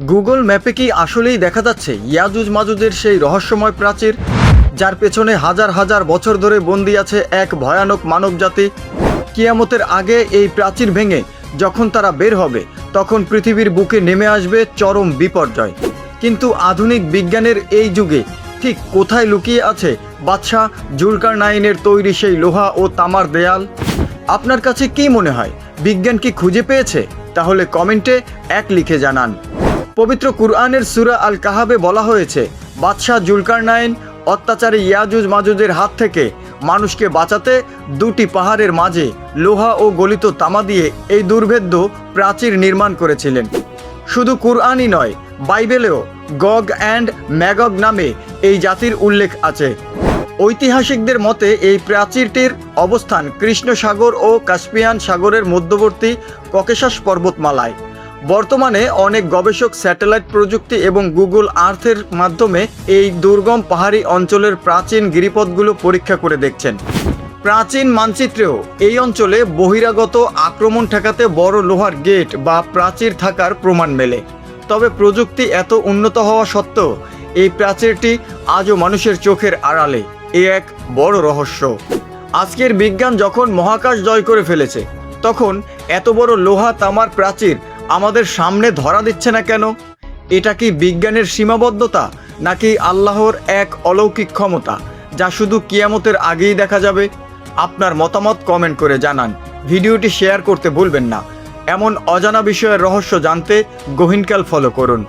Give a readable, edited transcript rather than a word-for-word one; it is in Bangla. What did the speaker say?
গুগল ম্যাপে কি আসলেই দেখা যাচ্ছে ইয়াজুজ মাজুজের সেই রহস্যময় প্রাচীর, যার পেছনে হাজার হাজার বছর ধরে বন্দী আছে এক ভয়ানক মানবজাতি? কিয়ামতের আগে এই প্রাচীর ভেঙে যখন তারা বের হবে, তখন পৃথিবীর বুকে নেমে আসবে চরম বিপর্যয়। কিন্তু আধুনিক বিজ্ঞানের এই যুগে ঠিক কোথায় লুকিয়ে আছে বাদশাহ জুলকারনাইনের তৈরি সেই লোহা ও তামার দেয়াল? আপনার কাছে কি মনে হয়, বিজ্ঞান কি খুঁজে পেয়েছে? তাহলে কমেন্টে এক লিখে জানান। পবিত্র কুরআনের সূরা আল কাহাবে বলা হয়েছে, বাদশাহ জুলকারনাইন অত্যাচারী ইয়াজুজ মাজুজের হাত থেকে মানুষকে বাঁচাতে দুটি পাহাড়ের মাঝে লোহা ও গলিত তামা দিয়ে এই দুর্ভেদ্য প্রাচীর নির্মাণ করেছিলেন। শুধু কুরআনই নয়, বাইবেলেও গগ অ্যান্ড ম্যাগগ নামে এই জাতির উল্লেখ আছে। ঐতিহাসিকদের মতে এই প্রাচীরটির অবস্থান কৃষ্ণ সাগর ও কাস্পিয়ান সাগরের মধ্যবর্তী ককেশাস পর্বতমালায়। বর্তমানে অনেক গবেষক স্যাটেলাইট প্রযুক্তি এবং গুগল আর্থের মাধ্যমে এই দুর্গম পাহাড়ি অঞ্চলের প্রাচীন গিরিপথগুলো পরীক্ষা করে দেখছেন। প্রাচীন মানচিত্রেও এই অঞ্চলে বহিরাগত আক্রমণ ঠেকাতে বড় লোহার গেট বা প্রাচীর থাকার প্রমাণ মেলে। তবে প্রযুক্তি এত উন্নত হওয়া সত্ত্বেও এই প্রাচীরটি আজও মানুষের চোখের আড়ালে। এ এক বড় রহস্য। আজকের বিজ্ঞান যখন মহাকাশ জয় করে ফেলেছে, তখন এত বড় লোহা তামার প্রাচীর আমাদের সামনে ধরা দিচ্ছে না কেন? এটা কি বিজ্ঞানের সীমাবদ্ধতা, নাকি আল্লাহর এক অলৌকিক ক্ষমতা, যা শুধু কিয়ামতের আগেই দেখা যাবে? আপনার মতামত কমেন্ট করে জানান। ভিডিওটি শেয়ার করতে ভুলবেন না। এমন অজানা বিষয়ের রহস্য জানতে গহীনকাল ফলো করুন।